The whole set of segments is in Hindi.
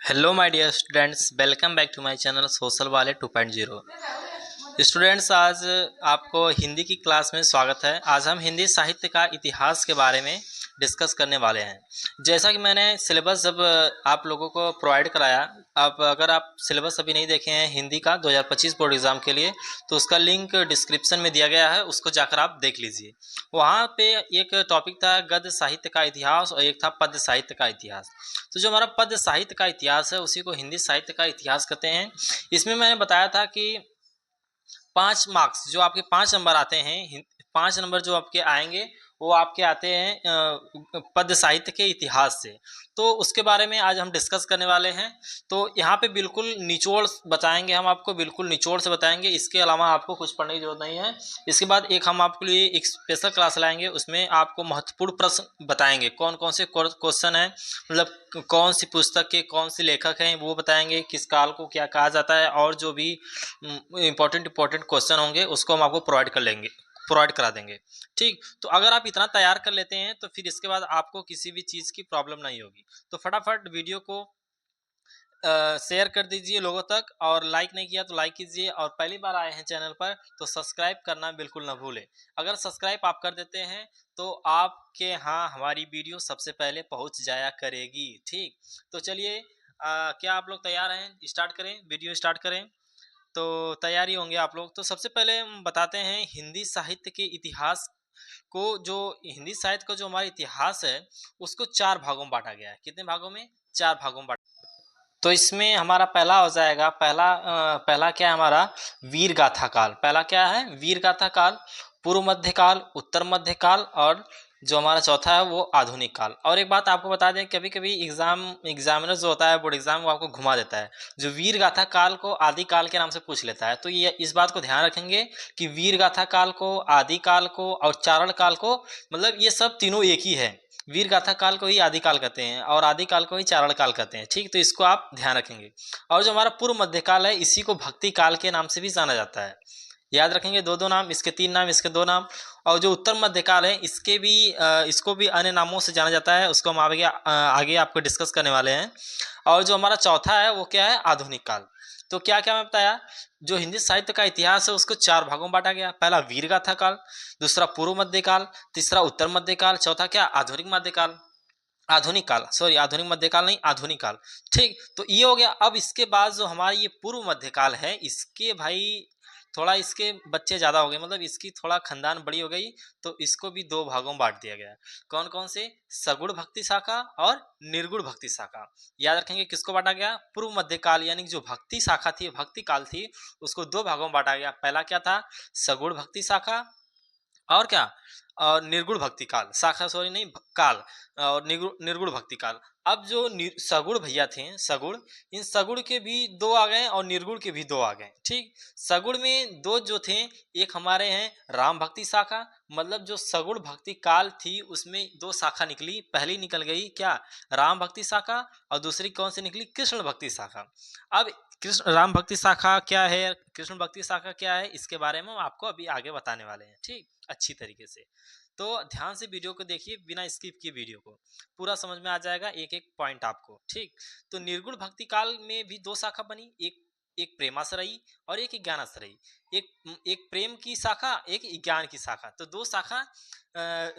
Hello my dear students, welcome back to my channel social वाले 2.0। स्टूडेंट्स, आज आपको हिंदी की क्लास में स्वागत है। आज हम हिंदी साहित्य का इतिहास के बारे में डिस्कस करने वाले हैं। जैसा कि मैंने सिलेबस जब आप लोगों को प्रोवाइड कराया, अगर आप सिलेबस अभी नहीं देखे हैं हिंदी का 2025 बोर्ड एग्ज़ाम के लिए, तो उसका लिंक डिस्क्रिप्शन में दिया गया है, उसको जाकर आप देख लीजिए। वहाँ पे एक टॉपिक था गद्य साहित्य का इतिहास और एक था पद्य साहित्य का इतिहास। तो जो हमारा पद्य साहित्य का इतिहास है उसी को हिंदी साहित्य का इतिहास कहते हैं। इसमें मैंने बताया था कि 5 मार्क्स जो आपके 5 नंबर आते हैं, 5 नंबर जो आपके आएंगे वो आपके आते हैं पद्य साहित्य के इतिहास से। तो उसके बारे में आज हम डिस्कस करने वाले हैं। तो यहाँ पे बिल्कुल निचोड़ बताएंगे, हम आपको बिल्कुल निचोड़ से बताएंगे। इसके अलावा आपको कुछ पढ़ने की जरूरत नहीं है। इसके बाद एक हम आपके लिए एक स्पेशल क्लास लाएंगे, उसमें आपको महत्वपूर्ण प्रश्न बताएंगे, कौन कौन से क्वेश्चन हैं, मतलब कौन सी पुस्तक के कौन से लेखक हैं वो बताएंगे, किस काल को क्या कहा जाता है, और जो भी इंपॉर्टेंट क्वेश्चन होंगे उसको हम आपको प्रोवाइड करा देंगे। ठीक, तो अगर आप इतना तैयार कर लेते हैं तो फिर इसके बाद आपको किसी भी चीज़ की प्रॉब्लम नहीं होगी। तो फटाफट वीडियो को शेयर कर दीजिए लोगों तक, और लाइक नहीं किया तो लाइक कीजिए, और पहली बार आए हैं चैनल पर तो सब्सक्राइब करना बिल्कुल ना भूलें। अगर सब्सक्राइब आप कर देते हैं तो आपके यहाँ हमारी वीडियो सबसे पहले पहुँच जाया करेगी। ठीक, तो चलिए, क्या आप लोग तैयार हैं? स्टार्ट करें, वीडियो स्टार्ट करें। तो तैयारी होंगे आप लोग। तो सबसे पहले हम बताते हैं हिंदी साहित्य के इतिहास को। जो हिंदी साहित्य का जो हमारा इतिहास है उसको 4 भागों में बांटा गया है। कितने भागों में? 4 भागों में बांटा। तो इसमें हमारा पहला हो जाएगा, पहला क्या है हमारा? वीर गाथा काल। पहला क्या है? वीर गाथा काल। पूर्व मध्य काल, उत्तर मध्य काल, और जो हमारा चौथा है वो आधुनिक काल। और एक बात आपको बता दें, कभी कभी एग्जामिनर जो होता है बोर्ड एग्जाम, वो आपको घुमा देता है। जो वीर गाथा काल को आदि काल के नाम से पूछ लेता है। तो ये इस बात को ध्यान रखेंगे कि वीर गाथा काल को, आदि काल को और चारण काल को, मतलब ये सब तीनों एक ही है। वीर गाथा काल को ही आदि काल कहते हैं और आदि काल को ही चारण काल कहते हैं। ठीक, तो इसको आप ध्यान रखेंगे। और जो हमारा पूर्व मध्य काल है इसी को भक्ति काल के नाम से भी जाना जाता है। याद रखेंगे, दो दो नाम, इसके 3 नाम, इसके 2 नाम। और जो उत्तर मध्य काल है इसको भी अन्य नामों से जाना जाता है, उसको हम आगे आपको डिस्कस करने वाले हैं। और जो हमारा चौथा है वो क्या है? आधुनिक काल। तो क्या क्या मैं बताया, जो हिंदी साहित्य का इतिहास है उसको 4 भागों में बांटा गया। पहला वीर गाथा काल, दूसरा पूर्व मध्य काल, तीसरा उत्तर मध्य काल, चौथा क्या? आधुनिक मध्य काल। आधुनिक काल, सॉरी, आधुनिक मध्यकाल नहीं, आधुनिक काल। ठीक, तो ये हो गया। अब इसके बाद जो हमारा ये पूर्व मध्यकाल है, इसके भाई थोड़ा इसके बच्चे ज़्यादा हो गए, मतलब इसकी थोड़ा खानदान बड़ी हो गई, तो इसको भी 2 भागों में बांट दिया गया है। कौन कौन से? सगुण भक्ति शाखा और निर्गुण भक्ति शाखा। याद रखेंगे किसको बांटा गया? पूर्व मध्यकाल, यानी कि जो भक्ति शाखा थी, भक्ति काल थी, उसको 2 भागों में बांटा गया। पहला क्या था? सगुण भक्ति शाखा, और क्या? और निर्गुण भक्ति काल, शाखा सॉरी नहीं, काल। और निर्गुण भक्ति काल। अब जो सगुण भैया थे, सगुण, इन सगुण के भी 2 आ गए और निर्गुण के भी 2 आ गए। ठीक, सगुण में 2 जो थे, एक हमारे हैं राम भक्ति शाखा, मतलब जो सगुण भक्ति काल थी उसमें 2 शाखा निकली। पहली निकल गई क्या? राम भक्ति शाखा, और दूसरी कौन सी निकली? कृष्ण भक्ति शाखा। अब कृष्ण राम भक्ति शाखा क्या है, कृष्ण भक्ति शाखा क्या है, इसके बारे में हम आपको अभी आगे बताने वाले हैं। ठीक, अच्छी तरीके से। तो ध्यान से वीडियो को देखिए, बिना स्किप किए वीडियो को, पूरा समझ में आ जाएगा एक एक पॉइंट आपको। ठीक, तो निर्गुण भक्ति काल में भी 2 शाखा बनी, एक एक प्रेमाश्रयी और एक ज्ञानाश्रयी। एक प्रेम की शाखा, एक ज्ञान की शाखा। तो 2 शाखा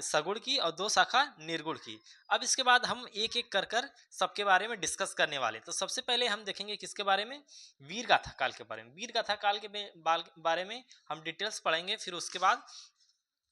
सगुण की और 2 शाखा निर्गुण की। अब इसके बाद हम एक एक कर कर सबके बारे में डिस्कस करने वाले। तो सबसे पहले हम देखेंगे किसके बारे में? वीर गाथा काल के बारे में। वीर गाथा काल के बारे में हम डिटेल्स पढ़ेंगे। फिर उसके बाद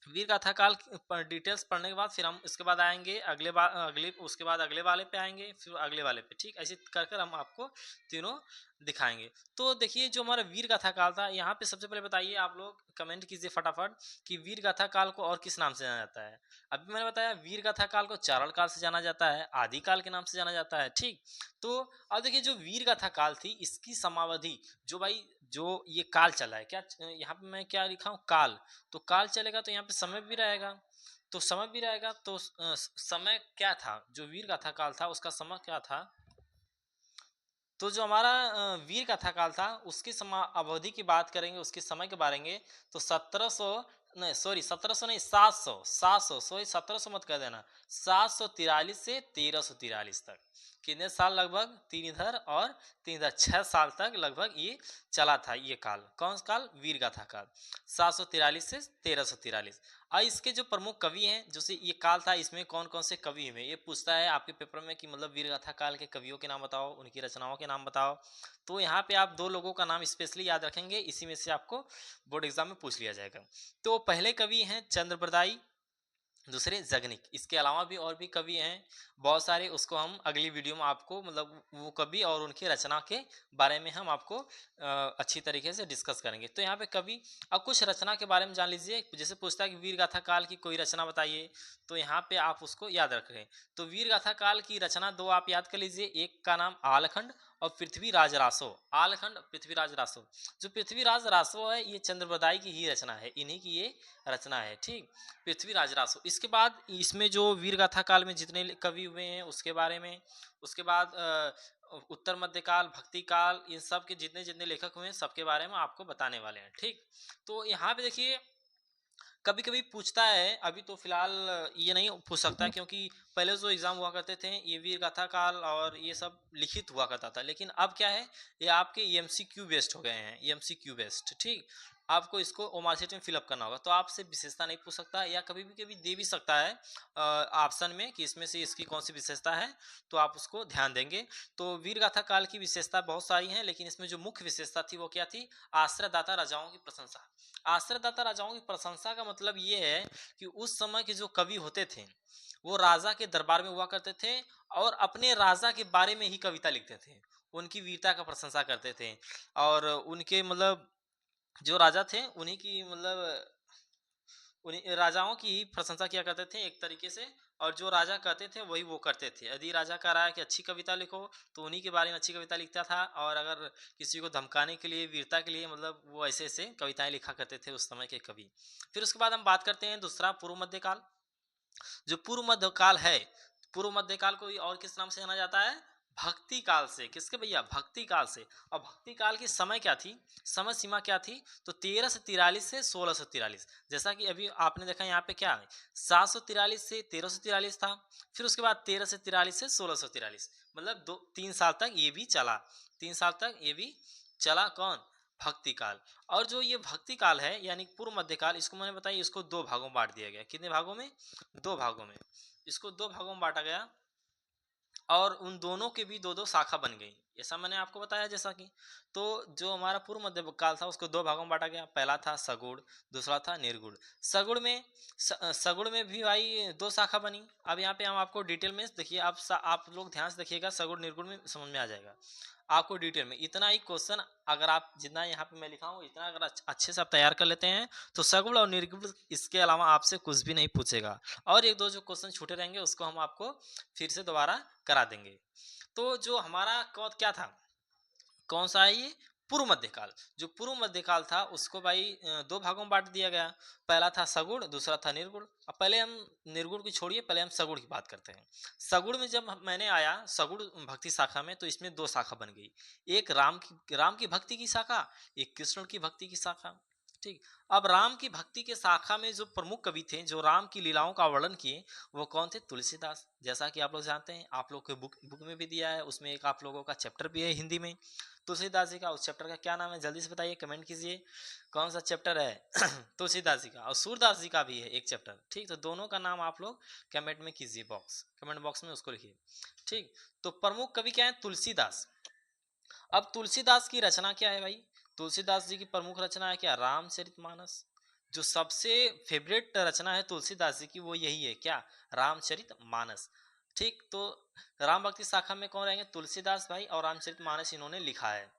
वीर गाथा काल पर डिटेल्स पढ़ने के बाद फिर हम इसके बाद आएंगे अगले उसके बाद अगले वाले पे आएंगे, फिर अगले वाले पे। ठीक, ऐसे कर कर हम आपको तीनों दिखाएंगे। तो देखिए, जो हमारा वीर गाथा काल था, यहाँ पे सबसे पहले बताइए आप लोग, कमेंट कीजिए फटाफट कि वीर गाथा काल को और किस नाम से जाना जाता है। अभी मैंने बताया वीर गाथा काल को चारण काल से जाना जाता है, आदि काल के नाम से जाना जाता है। ठीक, तो अब देखिए, जो वीर गाथा काल थी इसकी समावधि, जो भाई जो ये काल चला है, क्या यहाँ पे मैं क्या लिखा हूँ? काल। तो काल चलेगा तो यहाँ पे समय भी रहेगा, तो समय भी रहेगा। तो समय क्या था? जो वीर गाथा काल था उसका समय क्या था? तो जो हमारा वीर गाथा काल था उसकी समय अवधि की बात करेंगे, उसके समय के बारे में, तो नहीं सॉरी 1700 नहीं, 700 सॉरी 1700 मत कर देना, 743 से 1343 तक कितने साल, लगभग 3 इधर और 3 इधर, 6 साल तक लगभग ये चला था ये काल। कौन सा काल? वीर गाथा काल, 743 से 1343। और इसके जो प्रमुख कवि हैं, जैसे ये काल था, इसमें कौन कौन से कवि हुए, ये पूछता है आपके पेपर में कि मतलब वीर गाथा काल के कवियों के नाम बताओ, उनकी रचनाओं के नाम बताओ। तो यहाँ पे आप 2 लोगों का नाम स्पेशली याद रखेंगे, इसी में से आपको बोर्ड एग्जाम में पूछ लिया जाएगा। तो पहले कवि हैं चंद्रप्रदायी, दूसरे जगनिक। इसके अलावा भी और भी कवि हैं बहुत सारे, उसको हम अगली वीडियो में आपको मतलब वो कवि और उनकी रचना के बारे में हम आपको अच्छी तरीके से डिस्कस करेंगे। तो यहाँ पे कवि, अब कुछ रचना के बारे में जान लीजिए। जैसे पूछता है कि वीर गाथा काल की कोई रचना बताइए, तो यहाँ पे आप उसको याद रख रहे हैं। तो वीर गाथा काल की रचना 2 आप याद कर लीजिए, एक का नाम आलखंड और पृथ्वीराज रासो। आलखंड, पृथ्वीराज रासो। जो पृथ्वीराज रासो है ये चंद्रप्रदायी की ही रचना है, इन्हीं की ये रचना है, ठीक, पृथ्वीराज रासो। इसके बाद इसमें जो वीर गाथा काल में जितने कवि हुए हैं उसके बारे में, उसके बाद उत्तर मध्य काल, भक्ति काल, इन सब के जितने जितने लेखक हुए हैं सबके बारे में आपको बताने वाले हैं, ठीक। तो यहाँ पे देखिए कभी कभी पूछता है, अभी तो फिलहाल ये नहीं पूछ सकता क्योंकि पहले जो एग्जाम हुआ करते थे ये वीर गाथा काल और ये सब लिखित हुआ करता था, लेकिन अब क्या है, ये आपके एमसीक्यू बेस्ड हो गए हैं, एमसीक्यू बेस्ड, ठीक। आपको इसको ओमारसीट में फिलअप करना होगा, तो आपसे विशेषता नहीं पूछ सकता, या कभी दे भी सकता है ऑप्शन में कि इसमें से इसकी कौन सी विशेषता है, तो आप उसको ध्यान देंगे। तो वीर गाथा काल की विशेषता बहुत सारी हैं, लेकिन इसमें जो मुख्य विशेषता थी वो क्या थी? आश्रयदाता राजाओं की प्रशंसा। आश्रयदाता राजाओं की प्रशंसा का मतलब ये है कि उस समय के जो कवि होते थे वो राजा के दरबार में हुआ करते थे और अपने राजा के बारे में ही कविता लिखते थे, उनकी वीरता का प्रशंसा करते थे, और उनके मतलब जो राजा थे उन्हीं की मतलब उन्हीं राजाओं की ही प्रशंसा किया करते थे एक तरीके से, और जो राजा कहते थे वही वो करते थे। यदि राजा कह रहा है कि अच्छी कविता लिखो तो उन्हीं के बारे में अच्छी कविता लिखता था, और अगर किसी को धमकाने के लिए, वीरता के लिए, मतलब वो ऐसे ऐसे कविताएं लिखा करते थे उस समय के कवि। फिर उसके बाद हम बात करते हैं दूसरा पूर्व मध्यकाल। जो पूर्व मध्यकाल है, पूर्व मध्यकाल को और किस नाम से जाना जाता है? भक्ति काल से। किसके भैया? भक्ति काल से। और भक्ति काल की समय क्या थी, समय सीमा क्या थी? तो 1343 से 1643। जैसा कि अभी आपने देखा यहाँ पे क्या है, 743 से 1343 था, फिर उसके बाद 1343 से 1643, मतलब 3 साल तक ये भी चला, 3 साल तक ये भी चला। कौन? भक्ति काल। और जो ये भक्ति काल है यानी पूर्व मध्यकाल, इसको मैंने बताया, इसको 2 भागों में बांट दिया गया। कितने भागों में? 2 भागों में। इसको 2 भागों में बांटा गया और उन दोनों के भी 2-2 शाखा बन गई, ऐसा मैंने आपको बताया। जैसा कि तो जो हमारा पूर्व मध्य काल था उसको 2 भागों में बांटा गया, पहला था सगुण, दूसरा था निर्गुण। सगुण में सगुण में भी भाई 2 शाखा बनी। अब यहाँ पे हम आपको डिटेल में देखिए, आप लोग ध्यान से देखिएगा, सगुण निर्गुण में समझ में आ जाएगा आपको डिटेल में। इतना ही क्वेश्चन अगर आप जितना यहाँ पे मैं लिखा हूँ इतना अगर अच्छे से आप तैयार कर लेते हैं तो सगुण और निर्गुण इसके अलावा आपसे कुछ भी नहीं पूछेगा, और 1-2 जो क्वेश्चन छूटे रहेंगे उसको हम आपको फिर से दोबारा करा देंगे। तो जो हमारा क्या था, कौन सा है ये? पूर्व मध्यकाल। जो पूर्व मध्यकाल था उसको भाई 2 भागों में बांट दिया गया, पहला था सगुण, दूसरा था निर्गुण। अब पहले हम निर्गुण की छोड़िए, पहले हम सगुण की बात करते हैं। सगुण में जब मैंने आया सगुण भक्ति शाखा में, तो इसमें 2 शाखा बन गई, एक राम की भक्ति की शाखा, एक कृष्ण की भक्ति की शाखा, ठीक। अब राम की भक्ति के शाखा में जो प्रमुख कवि थे जो राम की लीलाओं का वर्णन किए वो कौन थे? तुलसीदास। जैसा कि आप लोग जानते हैं, आप लोग के बुक में भी दिया है, उसमें एक आप लोगों का चैप्टर भी है हिंदी में तुलसीदास जी का। उस चैप्टर का क्या नाम है जल्दी से बताइए, कमेंट कीजिए कौन सा चैप्टर है? तुलसीदास जी का। और सूरदास जी का भी है एक चैप्टर, ठीक। तो दोनों का नाम आप लोग कमेंट में कीजिए, कमेंट बॉक्स में उसको लिखिए, ठीक। तो प्रमुख कवि क्या है? तुलसीदास। अब तुलसीदास की रचना क्या है भाई? तुलसीदास जी की प्रमुख रचना है क्या? रामचरितमानस। जो सबसे फेवरेट रचना है तुलसीदास जी की वो यही है, क्या? रामचरितमानस, ठीक। तो राम भक्ति शाखा में कौन रहेंगे? तुलसीदास भाई, और रामचरितमानस इन्होंने लिखा है,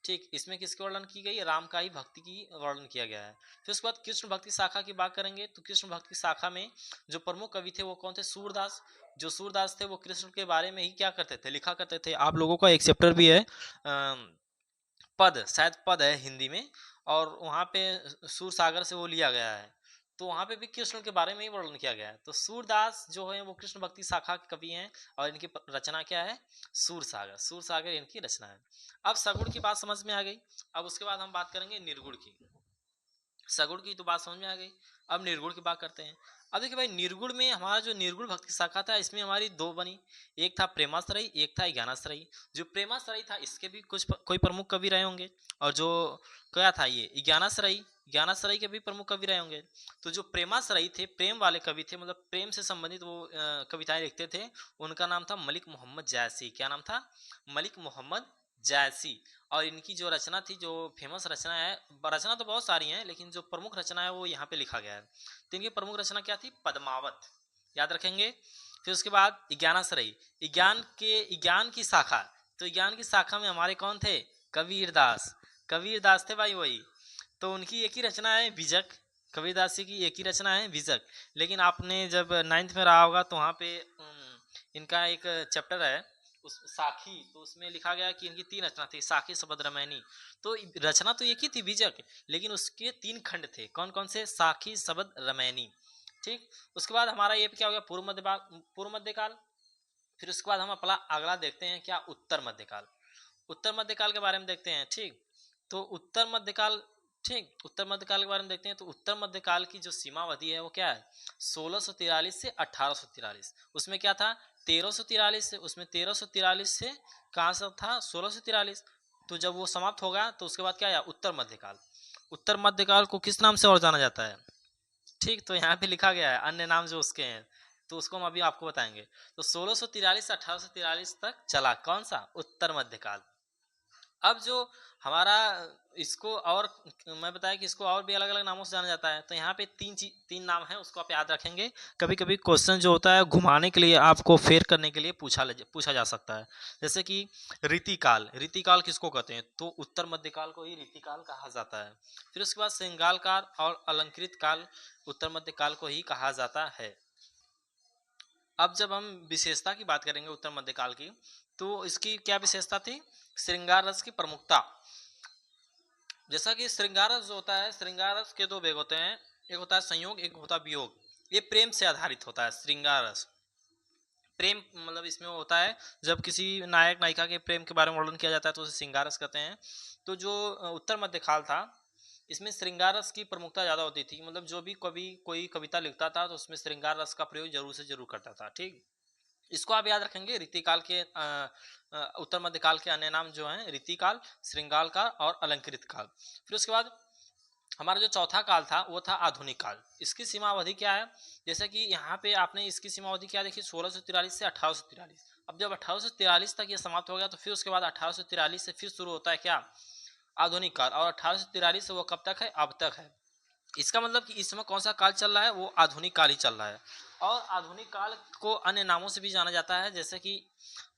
ठीक। इसमें किसके वर्णन की गई? राम का ही भक्ति की वर्णन किया गया है। फिर उसके बाद कृष्ण भक्ति शाखा की बात करेंगे, तो कृष्ण भक्ति शाखा में जो प्रमुख कवि थे वो कौन थे? सूरदास। जो सूरदास थे वो कृष्ण के बारे में ही क्या करते थे? लिखा करते थे। आप लोगों का एक चैप्टर भी है पद, शायद पद है हिंदी में, और वहाँ पे सूर सागर से वो लिया गया है, तो वहाँ पे भी कृष्ण के बारे में ही वर्णन किया गया है। तो सूरदास जो है वो कृष्ण भक्ति शाखा के कवि हैं, और इनकी रचना क्या है? सूर सागर इनकी रचना है। अब सगुण की बात समझ में आ गई। अब उसके बाद हम बात करेंगे निर्गुण की। सगुण की तो बात समझ में आ गई। अब निर्गुण की बात करते हैं। अब देखिए भाई, निर्गुण में हमारा जो निर्गुण भक्ति शाखा था, इसमें हमारी दो बनी। एक था प्रेमाश्रयी, एक था ज्ञानाश्रयी। जो प्रेमाश्रयी था इसके भी कोई प्रमुख कवि रहे होंगे, और जो क्या था ये ज्ञानाश्रयी, ज्ञानाश्रयी के भी प्रमुख कवि रहे होंगे। तो जो प्रेमाश्रयी थे, प्रेम वाले कवि थे, मतलब प्रेम से संबंधित वो कविताएं लिखते थे, उनका नाम था मलिक मोहम्मद जायसी। क्या नाम था? मलिक मोहम्मद जायसी। और इनकी जो रचना थी, जो फेमस रचना है, रचना तो बहुत सारी हैं लेकिन जो प्रमुख रचना है वो यहाँ पे लिखा गया है। तो इनकी प्रमुख रचना क्या थी? पद्मावत, याद रखेंगे। फिर उसके बाद ज्ञानाश्रयी, ज्ञान की शाखा। तो ज्ञान की शाखा में हमारे कौन थे? कबीरदास। कबीरदास थे भाई वही। तो उनकी एक ही रचना है विजक। कबीरदास जी की एक ही रचना है विजक। लेकिन आपने जब 9th में रहा होगा तो वहाँ पे इनका एक चैप्टर है उस साखी, तो उसमें लिखा गया कि इनकी 3 रचना थी, साखी शबद रामायणी। तो रचना तो एक ही थी विजक, लेकिन उसके 3 खंड थे। कौन कौन से? साखी शबद रामायणी। ठीक। उसके बाद हमारा ये क्या हो गया? पूर्व मध्यकाल। फिर उसके बाद हम अपना अगला देखते हैं क्या? उत्तर मध्यकाल। उत्तर मध्यकाल के बारे में देखते हैं। ठीक। तो उत्तर मध्यकाल, ठीक, उत्तर मध्यकाल के बारे में देखते हैं। तो उत्तर मध्यकाल की जो सीमावधि है वो क्या है? 1643 से 1843। उसमें क्या था? 1343 से, उसमें 1343 से कहाँ से था? 1643। तो जब वो समाप्त होगा तो उसके बाद क्या आया? उत्तर मध्यकाल। उत्तर मध्यकाल को किस नाम से और जाना जाता है? ठीक, तो यहाँ पे लिखा गया है अन्य नाम जो उसके हैं, तो उसको हम अभी आपको बताएंगे। तो 1643 से 1843 तक चला कौन सा? उत्तर मध्यकाल। अब जो हमारा इसको और मैं बताया कि इसको और भी अलग अलग नामों से जाना जाता है। तो यहाँ पे तीन नाम है, उसको आप याद रखेंगे। कभी कभी क्वेश्चन जो होता है घुमाने के लिए, आपको फेर करने के लिए पूछा जा सकता है। जैसे कि रीतिकाल, रीतिकाल किसको कहते हैं? तो उत्तर मध्यकाल को ही रीतिकाल कहा जाता है। फिर उसके बाद श्रृंगार काल और अलंकृत काल उत्तर मध्यकाल को ही कहा जाता है। अब जब हम विशेषता की बात करेंगे उत्तर मध्यकाल की, तो इसकी क्या विशेषता थी? श्रृंगार रस की प्रमुखता। जैसा कि श्रृंगार रस जो होता है, श्रृंगार रस के 2 वेग होते हैं, एक होता है संयोग, एक होता है वियोग। ये प्रेम से आधारित होता है श्रृंगार रस। प्रेम मतलब इसमें वो होता है जब किसी नायक नायिका के प्रेम के बारे में वर्णन किया जाता है तो उसे श्रृंगार रस कहते हैं। तो जो उत्तर मध्यकाल था, इसमें श्रृंगार रस की प्रमुखता ज़्यादा होती थी। मतलब जो भी कवि कोई कविता लिखता था तो उसमें श्रृंगार रस का प्रयोग जरूर से जरूर करता था। ठीक। इसको आप याद रखेंगे। रीतिकाल के उत्तर मध्यकाल के अन्य नाम जो हैं रीतिकाल, श्रृंगार काल और अलंकृत काल। फिर उसके बाद हमारा जो चौथा काल था वो था आधुनिक काल। इसकी सीमा अवधि क्या है? जैसे कि यहाँ पे आपने इसकी सीमा अवधि क्या देखी? 1643 से 1843। अब जब 1843 तक ये समाप्त हो गया तो फिर उसके बाद 1843 से फिर शुरू होता है क्या? आधुनिक काल। और 1843 से वो कब तक है? अब तक है। इसका मतलब कि इस समय कौन सा काल चल रहा है? वो आधुनिक काल ही चल रहा है। और आधुनिक काल को अन्य नामों से भी जाना जाता है, जैसे कि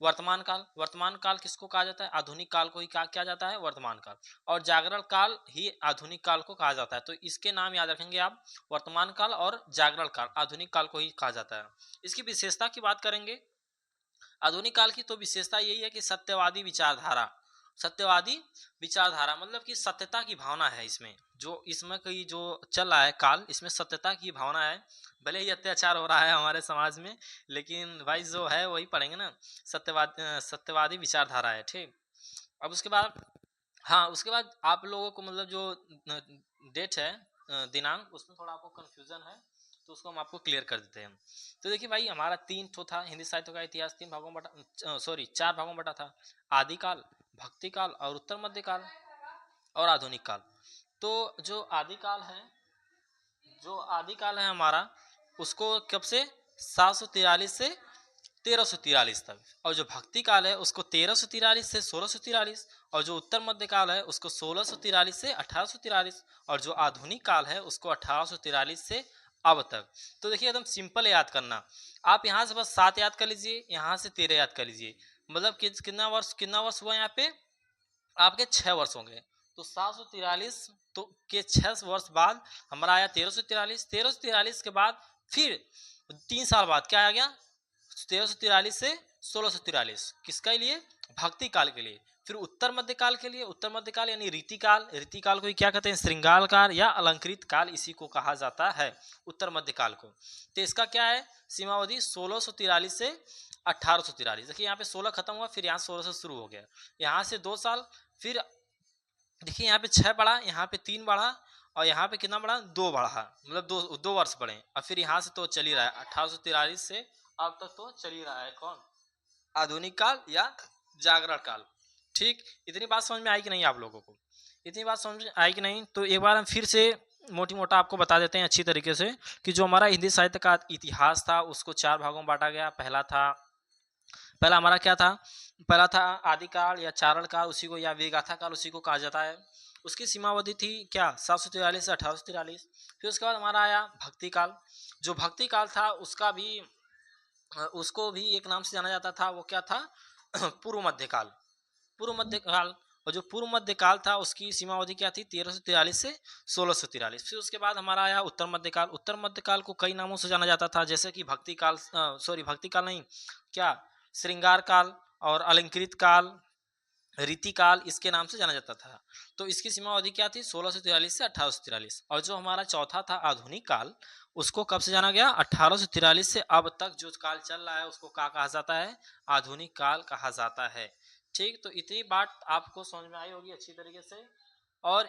वर्तमान काल। वर्तमान काल किसको कहा जाता है? आधुनिक काल को ही क्या जाता है? वर्तमान काल। और जागरण काल ही आधुनिक काल को कहा जाता है। तो इसके नाम याद रखेंगे आप, वर्तमान काल और जागरण काल, आधुनिक काल को ही कहा जाता है। इसकी विशेषता की बात करेंगे आधुनिक काल की, तो विशेषता यही है कि सत्यवादी विचारधारा। सत्यवादी विचारधारा मतलब कि सत्यता की भावना है इसमें। जो इसमें की जो चल रहा है काल, इसमें सत्यता की भावना है। भले ही अत्याचार हो रहा है हमारे समाज में, लेकिन भाई जो है वही पढ़ेंगे ना। सत्यवादी विचारधारा है। ठीक। अब उसके बाद, हाँ, उसके बाद आप लोगों को मतलब जो डेट है, दिनांक, उसमें थोड़ा आपको कंफ्यूजन है, तो उसको हम आपको क्लियर कर देते हैं। तो देखिए भाई, हमारा 3 ठो था हिंदी साहित्य का इतिहास, 3 भागों में बटा, सॉरी 4 भागों में बटा था। आदिकाल, भक्तिकाल और उत्तर मध्यकाल और आधुनिक काल। तो जो आदिकाल है, जो आदिकाल है हमारा, उसको कब से? 743 से 1343 तक। और जो भक्ति काल है उसको 1343 से 1643। और जो उत्तर मध्य काल है उसको 1643 से 1843। और जो आधुनिक काल है उसको 1843 से अब तक। तो देखिए एकदम सिंपल याद करना। आप यहाँ से बस 7 याद कर लीजिए, यहाँ से 13 याद कर लीजिए। मतलब कितना वर्ष हुआ यहाँ पे? आपके 6 वर्ष होंगे। तो 743 तो के 6 वर्ष बाद हमारा आया 1343। 1343 के बाद फिर 3 साल बाद क्या आ गया? 1343 से 1643। किसके लिए? भक्ति काल के लिए। फिर उत्तर मध्य काल के लिए, उत्तर मध्य काल यानी रीतिकाल। रीतिकाल को क्या कहते हैं? श्रृंगार काल या अलंकृत काल, इसी को कहा जाता है उत्तर मध्य काल को। तो इसका क्या है सीमावधि? 1643 से 1843। देखिए यहाँ पे 16 खत्म हुआ, फिर यहाँ 16 से शुरू हो गया। यहाँ से 2 साल, फिर देखिए यहाँ पे 6 बढ़ा, यहाँ पे 3 बढ़ा, और यहाँ पे कितना बढ़ा, 2 बढ़ा, मतलब 2 वर्ष बढ़े। और फिर यहाँ से तो चल ही रहा है 1843 से अब तक तो चल ही रहा है कौन, आधुनिक काल या जागरण काल। ठीक, इतनी बात समझ में आई कि नहीं आप लोगों को, इतनी बात समझ में आई कि नहीं? तो एक बार हम फिर से मोटी मोटा आपको बता देते हैं अच्छी तरीके से कि जो हमारा हिंदी साहित्य का इतिहास था उसको 4 भागों में बांटा गया। पहला हमारा क्या था, पहला था आदिकाल या चारण काल, उसी को या वेगाथा काल उसी को कहा जाता है। उसकी सीमावधि थी क्या, 743 से 1843। फिर उसके बाद हमारा आया भक्ति काल। जो भक्ति काल था उसको भी एक नाम से जाना जाता था, वो क्या था पूर्व मध्य काल। पूर्व मध्य काल, और जो पूर्व मध्य काल था उसकी सीमावधि क्या थी, 1343 से 1643। फिर उसके बाद हमारा आया उत्तर मध्य काल। उत्तर मध्य काल को कई नामों से जाना जाता था, जैसे कि भक्ति काल नहीं, क्या, श्रृंगार काल और अलंकृत काल, रीति काल, इसके नाम से जाना जाता था। तो इसकी सीमा अवधि क्या थी, 1643 से 1843। और जो हमारा चौथा था आधुनिक काल, उसको कब से जाना गया, 1843 से अब तक जो काल चल रहा है उसको क्या कहा जाता है, आधुनिक काल कहा जाता है। ठीक, तो इतनी बात आपको समझ में आई होगी अच्छी तरीके से। और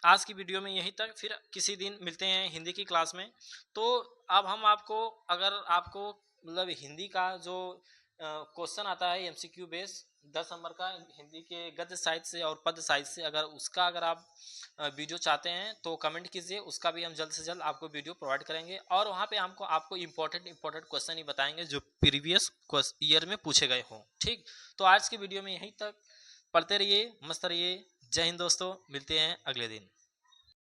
आज की वीडियो में यहीं तक, फिर किसी दिन मिलते हैं हिंदी की क्लास में। तो अब हम आपको, अगर आपको मतलब हिंदी का जो क्वेश्चन आता है एमसीक्यू बेस 10 नंबर का हिंदी के गद्य साहित्य से और पद्य साहित्य से, अगर आप वीडियो चाहते हैं तो कमेंट कीजिए, उसका भी हम जल्द से जल्द आपको वीडियो प्रोवाइड करेंगे। और वहाँ पे आपको इंपॉर्टेंट क्वेश्चन ही बताएंगे जो प्रीवियस ईयर में पूछे गए हों। ठीक, तो आज की वीडियो में यहीं तक, पढ़ते रहिए, मस्त रहिए। जय हिंद दोस्तों, मिलते हैं अगले दिन।